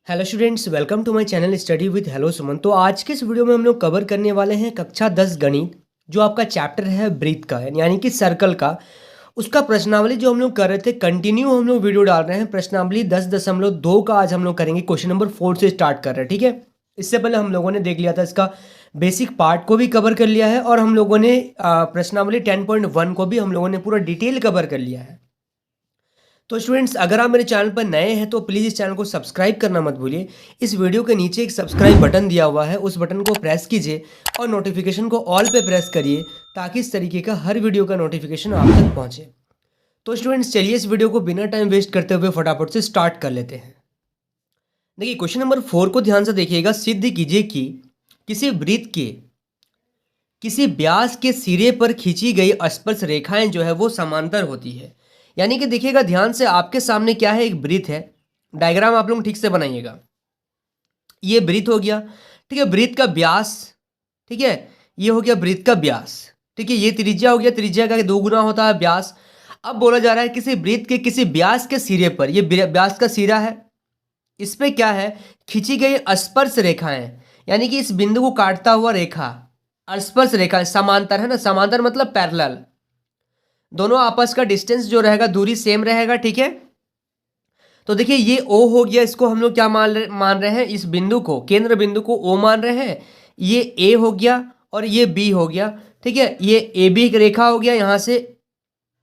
Hello students, welcome to my channel study with hello Suman. तो आज के इस वीडियो में हम लोग कवर करने वाले हैं कक्षा 10 गणित, जो आपका चैप्टर है वृत्त का यानी कि सर्कल का। उसका प्रश्नावली जो हम लोग कर रहे थे, कंटिन्यू हम लोग वीडियो डाल रहे हैं। प्रश्नावली 10.2 का आज हम लोग करेंगे। क्वेश्चन नंबर 4 से स्टार्ट कर रहे हैं, ठीक है। इससे पहले हम लोगों ने देख लिया था, इसका बेसिक पार्ट को भी कवर कर लिया है और हम लोगों ने प्रश्नावली 10.1 को भी हम लोगों ने पूरा डिटेल कवर कर लिया है। तो स्टूडेंट्स, अगर आप मेरे चैनल पर नए हैं तो प्लीज़ इस चैनल को सब्सक्राइब करना मत भूलिए। इस वीडियो के नीचे एक सब्सक्राइब बटन दिया हुआ है, उस बटन को प्रेस कीजिए और नोटिफिकेशन को ऑल पे प्रेस करिए, ताकि इस तरीके का हर वीडियो का नोटिफिकेशन आप तक पहुंचे। तो स्टूडेंट्स, चलिए इस वीडियो को बिना टाइम वेस्ट करते हुए फटाफट से स्टार्ट कर लेते हैं। देखिए, क्वेश्चन नंबर 4 को ध्यान से देखिएगा। सिद्ध कीजिए कि किसी वृत्त के किसी व्यास के सिरे पर खींची गई स्पर्श रेखाएं जो है वो समांतर होती है। यानी कि देखिएगा ध्यान से, आपके सामने क्या है, एक वृत्त है। डायग्राम आप लोग ठीक से बनाइएगा। ये वृत्त हो गया, ठीक है। वृत्त का व्यास, ठीक है, ये हो गया वृत्त का व्यास, ठीक है। ये त्रिज्या हो गया, त्रिज्या का 2 गुना होता है व्यास। अब बोला जा रहा है किसी वृत्त के किसी व्यास के सिरे पर, ये व्यास का सिरा है, इस पे क्या है, खींची गई स्पर्श रेखाएं, यानी कि इस बिंदु को काटता हुआ रेखा, स्पर्श रेखाएं समांतर है ना। समांतर मतलब पैरेलल, दोनों आपस का डिस्टेंस जो रहेगा, दूरी सेम रहेगा, ठीक है। तो देखिए, ये O हो गया, इसको हम लोग क्या मान रहे हैं, इस बिंदु को, केंद्र बिंदु को O मान रहे हैं। ये A हो गया और ये B हो गया, ठीक है। ये AB एक रेखा हो गया, यहाँ से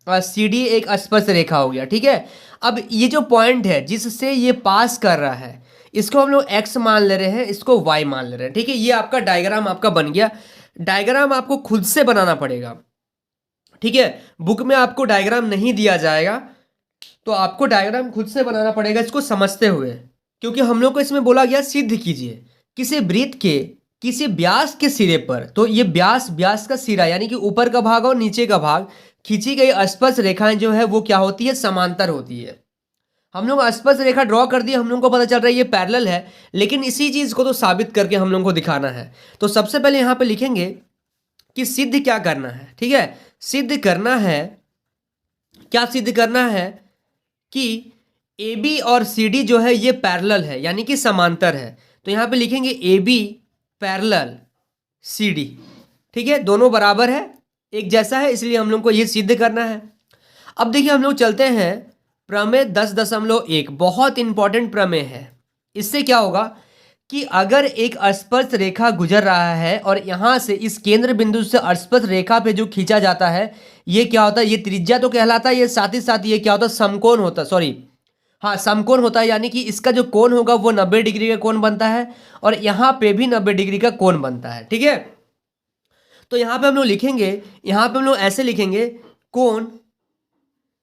CD एक स्पर्श रेखा हो गया, ठीक है। अब ये जो पॉइंट है जिससे ये पास कर रहा है, इसको हम लोग X मान ले रहे हैं, इसको Y मान ले रहे हैं, ठीक है। ये आपका डायग्राम आपका बन गया। डायग्राम आपको खुद से बनाना पड़ेगा, ठीक है। बुक में आपको डायग्राम नहीं दिया जाएगा, तो आपको डायग्राम खुद से बनाना पड़ेगा इसको समझते हुए, क्योंकि हम लोग को इसमें बोला गया सिद्ध कीजिए किसी वृत्त के किसी व्यास के सिरे पर। तो ये व्यास का सिरा यानी कि ऊपर का भाग और नीचे का भाग, खींची गई स्पर्श रेखाएं जो है वो क्या होती है, समांतर होती है। हम लोग स्पर्श रेखा ड्रॉ कर दिए, हम लोग को पता चल रहा है ये पैरेलल है, लेकिन इसी चीज को तो साबित करके हम लोग को दिखाना है। तो सबसे पहले यहां पे लिखेंगे कि सिद्ध क्या करना है, ठीक है। सिद्ध करना है, क्या सिद्ध करना है कि AB और CD जो है ये पैरेलल है, यानी कि समांतर है। तो यहां पे लिखेंगे AB पैरेलल CD, ठीक है। दोनों बराबर है, एक जैसा है, इसलिए हम लोग को ये सिद्ध करना है। अब देखिए, हम लोग चलते हैं प्रमेय 10.1, बहुत इंपॉर्टेंट प्रमेय है। इससे क्या होगा कि अगर एक स्पर्श रेखा गुजर रहा है और यहां से इस केंद्र बिंदु से स्पर्श रेखा पे जो खींचा जाता है, ये क्या होता है, ये त्रिज्या तो कहलाता है, ये साथ ही साथ ये क्या होता है, समकोण होता है, सॉरी हाँ समकोण होता है। यानी कि इसका जो कोण होगा वो 90 डिग्री का कोण बनता है और यहां पे भी 90 डिग्री का कोण बनता है, ठीक है। तो यहां पे हम लोग लिखेंगे, यहां पे हम लोग ऐसे लिखेंगे, कोण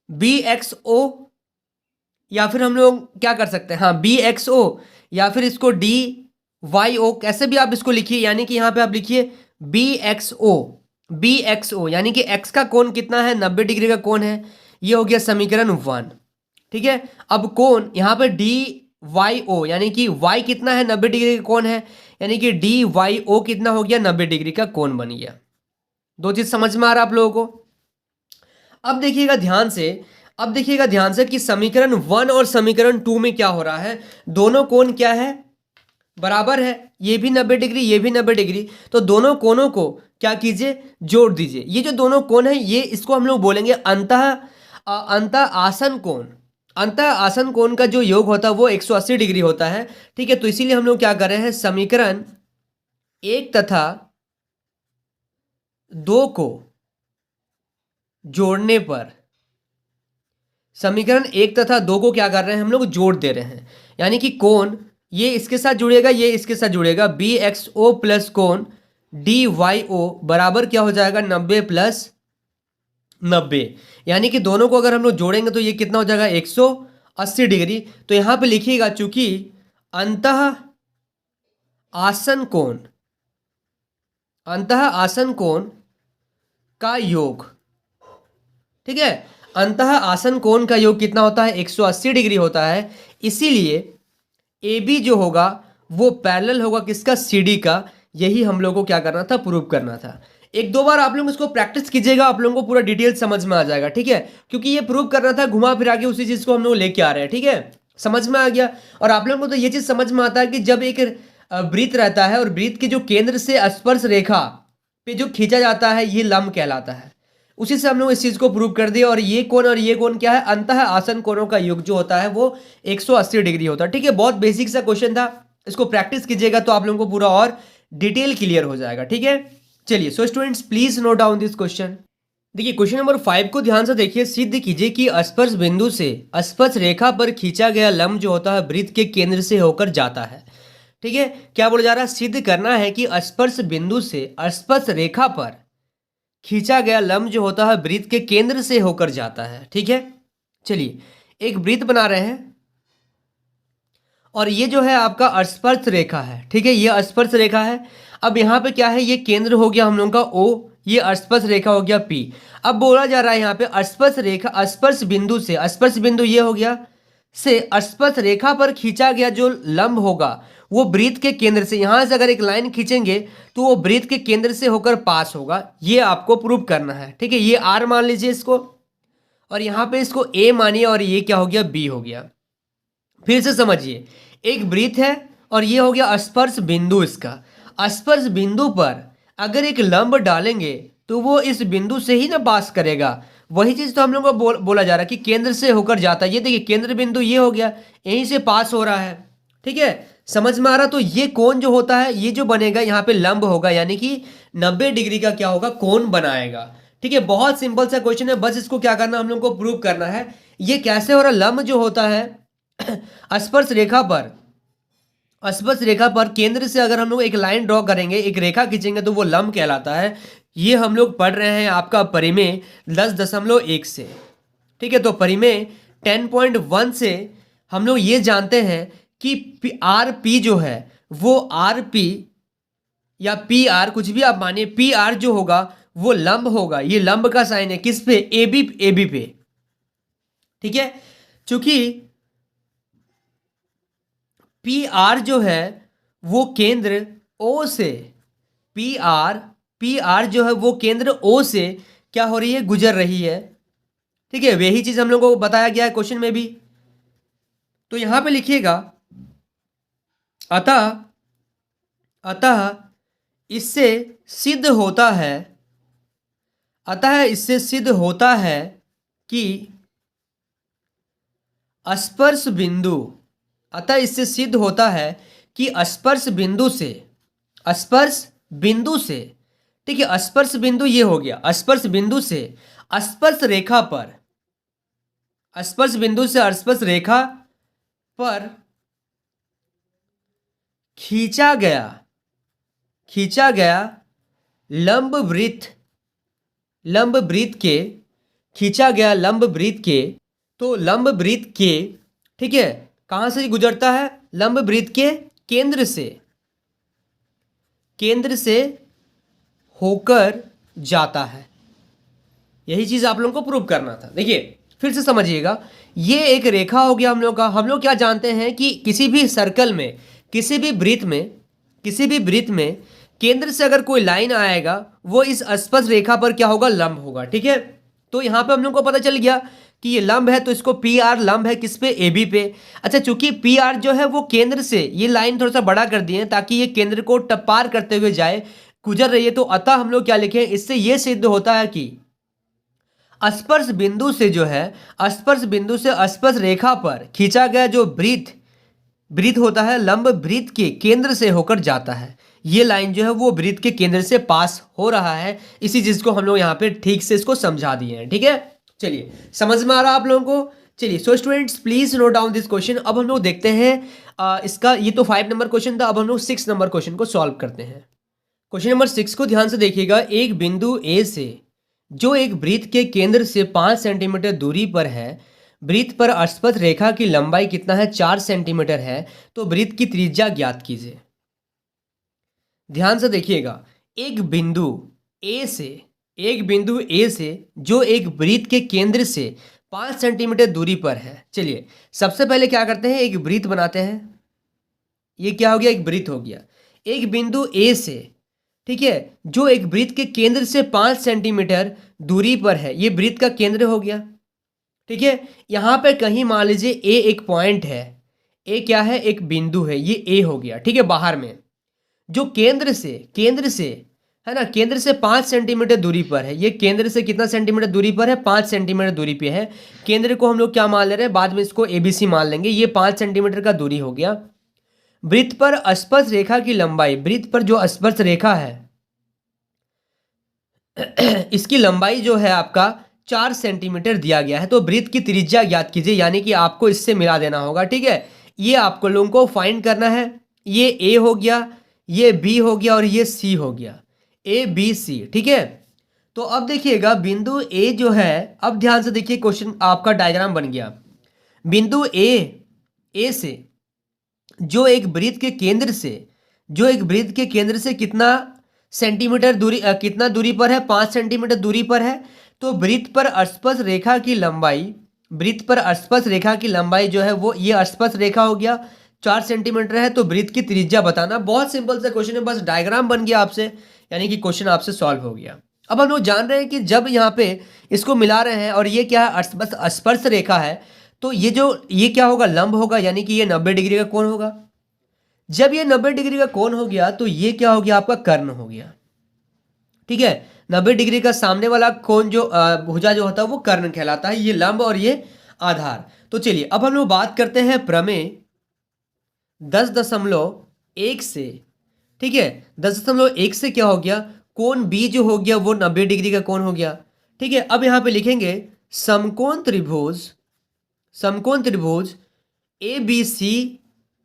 BXO, या फिर हम लोग क्या कर सकते हैं, हाँ BXO, या फिर इसको DYO, कैसे भी आप इसको लिखिए। यानी कि यहां पे आप लिखिए BXO, यानी कि x का कोण कितना है, 90 डिग्री का कोण है। ये हो गया समीकरण 1, ठीक है। अब कोण यहां पे DYO, यानी कि y कितना है, 90 डिग्री का कोण है, यानी कि DYO कितना हो गया, 90 डिग्री का कोण बन गया। दो चीज समझ में आ रहा है आप लोगों को। अब देखिएगा ध्यान से, अब देखिएगा ध्यान से कि समीकरण 1 और समीकरण 2 में क्या हो रहा है, दोनों कोण क्या है, बराबर है। ये भी 90 डिग्री, ये भी 90 डिग्री। तो दोनों कोणों को क्या कीजिए, जोड़ दीजिए। ये जो दोनों कोण है, ये इसको हम लोग बोलेंगे अंतः आसन कोण। अंतः आसन कोण का जो योग होता है वो 180 डिग्री होता है, ठीक है। तो इसीलिए हम लोग क्या कर रहे हैं, समीकरण 1 तथा 2 को जोड़ने पर, समीकरण 1 तथा 2 को क्या कर रहे हैं, हम लोग जोड़ दे रहे हैं। यानी कि कोण ये इसके साथ जुड़ेगा, ये इसके साथ जुड़ेगा, BXO प्लस कोण DYO बराबर क्या हो जाएगा, 90 प्लस 90। यानी कि दोनों को अगर हम लोग जोड़ेंगे तो ये कितना हो जाएगा, 180 डिग्री। तो यहां पे लिखिएगा, चूंकि अंतः आसन कोण का योग, ठीक है, अंतः आसन कोण का योग कितना होता है, 180 डिग्री होता है। इसीलिए AB जो होगा वो पैरेलल होगा किसका, CD का। यही हम लोग को क्या करना था, प्रूव करना था। एक दो बार आप लोग इसको प्रैक्टिस कीजिएगा, आप लोगों को पूरा डिटेल समझ में आ जाएगा, ठीक है। क्योंकि ये प्रूव करना था, घुमा फिरा के उसी चीज को हम लोग लेके आ रहे हैं, ठीक है। समझ में आ गया। और आप लोगों को तो ये चीज समझ में आता है कि जब एक वृत्त रहता है और वृत्त के जो केंद्र से स्पर्श रेखा पे जो खींचा जाता है ये लंब कहलाता है। उसी से हम लोग इस चीज को प्रूव कर दिया। और ये कोण क्या है, अंतः आसन कोणों का योग जो होता है वो 180 डिग्री होता है। ठीक है, बहुत बेसिक सा क्वेश्चन था, इसको प्रैक्टिस कीजिएगा तो आप लोगों को पूरा और डिटेल क्लियर हो जाएगा। ठीक है, चलिए so students please note down this question. देखिए क्वेश्चन नंबर 5 को ध्यान से देखिए। सिद्ध कीजिए कि स्पर्श बिंदु से स्पर्श रेखा पर खींचा गया लंब जो होता है वृत्त के केंद्र से होकर जाता है। ठीक है, क्या बोला जा रहा है, सिद्ध करना है कि स्पर्श बिंदु से स्पर्श रेखा पर खींचा गया लंब जो होता है वृत्त के केंद्र से होकर जाता है। ठीक है, चलिए एक वृत्त बना रहे हैं और ये जो है आपका स्पर्श रेखा है। ठीक है, ये स्पर्श रेखा है। अब यहाँ पे क्या है, ये केंद्र हो गया हम लोगों का O, ये स्पर्श रेखा हो गया P। अब बोला जा रहा है यहाँ पे स्पर्श रेखा स्पर्श बिंदु से, स्पर्श बिंदु ये हो गया से स्पर्श रेखा पर खींचा गया जो लंब होगा वो वृत्त के केंद्र से, यहाँ से अगर एक लाइन खींचेंगे तो वो वृत्त के केंद्र से होकर पास होगा। ये आपको प्रूव करना है। ठीक है, ये R मान लीजिए इसको, और यहाँ पे इसको A मानिए, और ये क्या हो गया, B हो गया। फिर से समझिए, एक वृत्त है और ये हो गया स्पर्श बिंदु। इसका स्पर्श बिंदु पर अगर एक लंब डालेंगे तो वो इस बिंदु से ही ना पास करेगा। वही चीज तो हम लोग को बोला जा रहा है कि केंद्र से होकर जाता है। ये देखिए केंद्र बिंदु ये हो गया, यहीं से पास हो रहा है। ठीक है, समझ में आ रहा। तो ये कोण जो होता है ये जो बनेगा यहाँ पे लंब होगा, यानी कि 90 डिग्री का क्या होगा, कोण बनाएगा। ठीक है, बहुत सिंपल सा क्वेश्चन है, बस इसको क्या करना हम लोग को प्रूव करना है। ये कैसे हो रहा, लंब जो होता है स्पर्श रेखा पर केंद्र से अगर हम लोग एक लाइन ड्रॉ करेंगे, एक रेखा खींचेंगे तो वो लंब कहलाता है। ये हम लोग पढ़ रहे हैं आपका परिमेय 10.1 से। ठीक है, तो परिमेय 10.1 से हम लोग ये जानते हैं कि आर पी जो है वो आर पी या पी आर, कुछ भी आप मानिए, पी आर जो होगा वो लंब होगा। ये लंब का साइन है किस पे, ए बी पे। ठीक है, चूंकि पी आर जो है वो केंद्र ओ से, पी आर जो है वो केंद्र ओ से क्या हो रही है, गुजर रही है। ठीक है, वही चीज हम लोगों को बताया गया है क्वेश्चन में भी। तो यहां पे लिखिएगा अतः इससे सिद्ध होता है कि स्पर्श बिंदु, अतः इससे सिद्ध होता है कि स्पर्श बिंदु से, ठीक है, स्पर्श बिंदु ये हो गया, स्पर्श बिंदु से स्पर्श रेखा पर, स्पर्श बिंदु से स्पर्श रेखा पर खींचा गया लंब वृत्त के, खींचा गया लंब वृत्त के, तो लंब वृत्त के, ठीक है, कहां से गुजरता है, लंब वृत्त के केंद्र से होकर जाता है। यही चीज आप लोगों को प्रूव करना था। देखिए फिर से समझिएगा, ये एक रेखा हो गया हम लोग का। हम लोग क्या जानते हैं कि किसी भी सर्कल में, किसी भी वृत्त में केंद्र से अगर कोई लाइन आएगा वो इस स्पर्श रेखा पर क्या होगा, लंब होगा। ठीक है, तो यहाँ पे हम लोग को पता चल गया कि ये लंब है, तो इसको पी आर लंब है किस पे, ए बी पे। अच्छा, चूंकि पी आर जो है वो केंद्र से, ये लाइन थोड़ा सा बड़ा कर दिए ताकि ये केंद्र को पार करते हुए जाए, गुजर रही है। तो अतः हम लोग क्या लिखे, इससे ये सिद्ध होता है कि स्पर्श बिंदु से जो है, स्पर्श बिंदु से स्पर्श रेखा पर खींचा गया जो वृत्त होता है, लंब वृत्त के केंद्र से होकर जाता है। ये लाइन जो है वो वृत्त के केंद्र से पास हो रहा है। इसी चीज को हम लोग यहाँ पे ठीक से इसको समझा दिए हैं। ठीक है, चलिए समझ में आ रहा है आप लोगों को। चलिए so students please note down this question. अब हम लोग देखते हैं इसका, ये तो 5 नंबर क्वेश्चन था, अब हम लोग 6 नंबर क्वेश्चन को सॉल्व करते हैं। क्वेश्चन नंबर 6 को ध्यान से देखिएगा। एक बिंदु ए से जो एक वृत्त के केंद्र से 5 सेंटीमीटर दूरी पर है, वृत्त पर स्पर्श रेखा की लंबाई कितना है, 4 सेंटीमीटर है, तो वृत्त की त्रिज्या ज्ञात कीजिए। ध्यान से देखिएगा, एक बिंदु ए से जो एक वृत्त के केंद्र से 5 सेंटीमीटर दूरी पर है। चलिए सबसे पहले क्या करते हैं, एक वृत्त बनाते हैं। ये क्या हो गया, एक वृत्त हो गया। एक बिंदु ए से, ठीक है, जो एक वृत्त के केंद्र से 5 सेंटीमीटर दूरी पर है, ये वृत्त का केंद्र हो गया। ठीक है, यहाँ पे कहीं मान लीजिए ए एक पॉइंट है, ए क्या है, एक बिंदु है, ये ए हो गया, ठीक है, बाहर में जो केंद्र से है ना, केंद्र से 5 सेंटीमीटर दूरी पर है। ये केंद्र से कितना सेंटीमीटर दूरी पर है, 5 सेंटीमीटर दूरी पे है। केंद्र को हम लोग क्या मान ले रहे हैं, बाद में इसको एबीसी मान लेंगे। ये 5 सेंटीमीटर का दूरी हो गया। वृत्त पर स्पर्श रेखा की लंबाई, वृत्त पर जो स्पर्श रेखा है इसकी लंबाई जो है आपका 4 सेंटीमीटर दिया गया है। तो वृत्त की त्रिज्या ज्ञात कीजिए, यानी कि आपको इससे मिला देना होगा, ठीक है। ये आपको लोगों को फाइंड करना है। ये ए हो गया, ये बी हो गया और ये सी हो गया, ए बी सी, ठीक है। तो अब देखिएगा बिंदु ए जो है, अब ध्यान से देखिए, क्वेश्चन आपका डायग्राम बन गया। बिंदु ए से जो एक वृत्त के केंद्र से कितना सेंटीमीटर दूरी, कितना दूरी पर है, 5 सेंटीमीटर दूरी पर है। तो वृत्त पर स्पर्श रेखा की लंबाई जो है वो, ये स्पर्श रेखा हो गया, 4 सेंटीमीटर है। तो वृत्त की त्रिज्या बताना। बहुत सिंपल सा क्वेश्चन है, बस डायग्राम बन गया आपसे, यानी कि क्वेश्चन आपसे सॉल्व हो गया। अब हम लोग जान रहे हैं कि जब यहाँ पे इसको मिला रहे हैं और ये क्या है, स्पर्श रेखा है, तो ये क्या होगा, लंब होगा, यानी कि ये 90 डिग्री का कोण होगा। जब ये 90 डिग्री का कोण हो गया तो ये क्या हो गया, आपका कर्ण हो गया, ठीक है। 90 डिग्री का सामने वाला कोण जो भुजा जो होता है वो कर्ण कहलाता है। ये लंब और ये आधार। तो चलिए अब हम लोग बात करते हैं प्रमेय 10.1 से, ठीक है। 10.1 से क्या हो गया, कोण बी जो हो गया वो 90 डिग्री का कोण हो गया, ठीक है। अब यहां पे लिखेंगे समकोण त्रिभुज एबीसी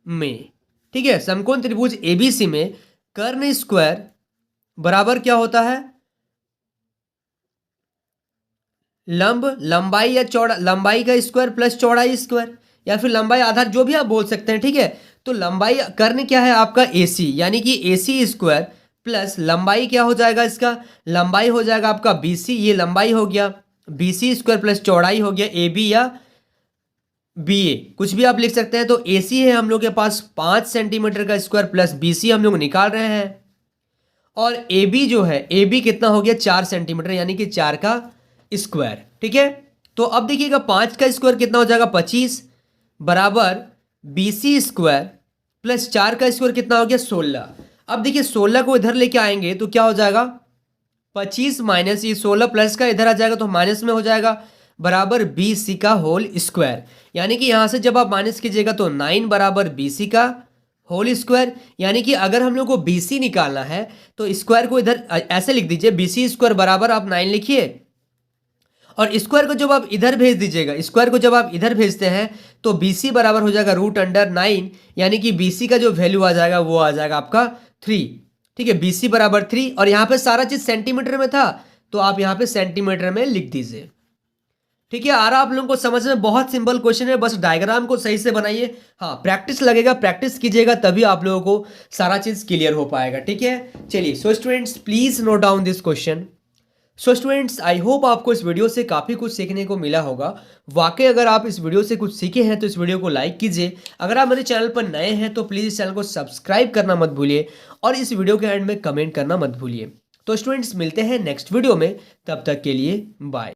में, ठीक है, समकोण त्रिभुज एबीसी में कर्ण स्क्वायर बराबर क्या होता है, लंबाई या चौड़ा, लंबाई का स्क्वायर प्लस चौड़ाई स्क्वायर, या फिर लंबाई आधार, जो भी आप बोल सकते हैं, ठीक है। तो लंबाई कर्ण क्या है आपका एसी, यानी कि एसी स्क्वायर प्लस लंबाई क्या हो जाएगा, इसका लंबाई हो जाएगा आपका बीसी, ये लंबाई हो गया, बीसी स्क्वायर प्लस चौड़ाई हो गया ए बी या बी ए, कुछ भी आप लिख सकते हैं। तो एसी है हम लोग के पास 5 सेंटीमीटर का स्क्वायर प्लस बीसी हम लोग निकाल रहे हैं, और ए बी जो है, ए बी कितना हो गया 4 सेंटीमीटर, यानी कि 4 का स्क्वायर, ठीक है। तो अब देखिएगा 5 का स्क्वायर कितना हो जाएगा 25 बराबर बीसी स्क्वायर प्लस 4 का स्क्वायर कितना हो गया 16। अब देखिए 16 को इधर लेके आएंगे तो क्या हो जाएगा, 25 माइनस ये 16 प्लस का इधर आ जाएगा तो माइनस में हो जाएगा, बराबर बी सी का होल स्क्वायर। यानी कि यहां से जब आप माइनस कीजिएगा तो 9 बराबर बी सी का होल स्क्वायर। यानी कि अगर हम लोग को बी सी निकालना है तो स्क्वायर को इधर ऐसे लिख दीजिए, बी सी स्क्वायर बराबर आप 9 लिखिए, और स्क्वायर को जब आप इधर भेज दीजिएगा, स्क्वायर को जब आप इधर भेजते हैं तो बी सी बराबर हो जाएगा √9, यानी कि बी सी का जो वैल्यू आ जाएगा वो आ जाएगा आपका 3, ठीक है। बी सी बराबर 3, और यहाँ पे सारा चीज सेंटीमीटर में था तो आप यहाँ पे सेंटीमीटर में लिख दीजिए, ठीक है। आ रहा आप लोगों को समझ में, बहुत सिंपल क्वेश्चन है, बस डायग्राम को सही से बनाइए। हाँ, प्रैक्टिस लगेगा, प्रैक्टिस कीजिएगा तभी आप लोगों को सारा चीज क्लियर हो पाएगा, ठीक है। चलिए so students please note down this question. So students I hope आपको इस वीडियो से काफ़ी कुछ सीखने को मिला होगा। वाकई अगर आप इस वीडियो से कुछ सीखे हैं तो इस वीडियो को लाइक कीजिए। अगर आप मेरे चैनल पर नए हैं तो प्लीज़ इस चैनल को सब्सक्राइब करना मत भूलिए, और इस वीडियो के एंड में कमेंट करना मत भूलिए। तो स्टूडेंट्स मिलते हैं नेक्स्ट वीडियो में, तब तक के लिए बाय।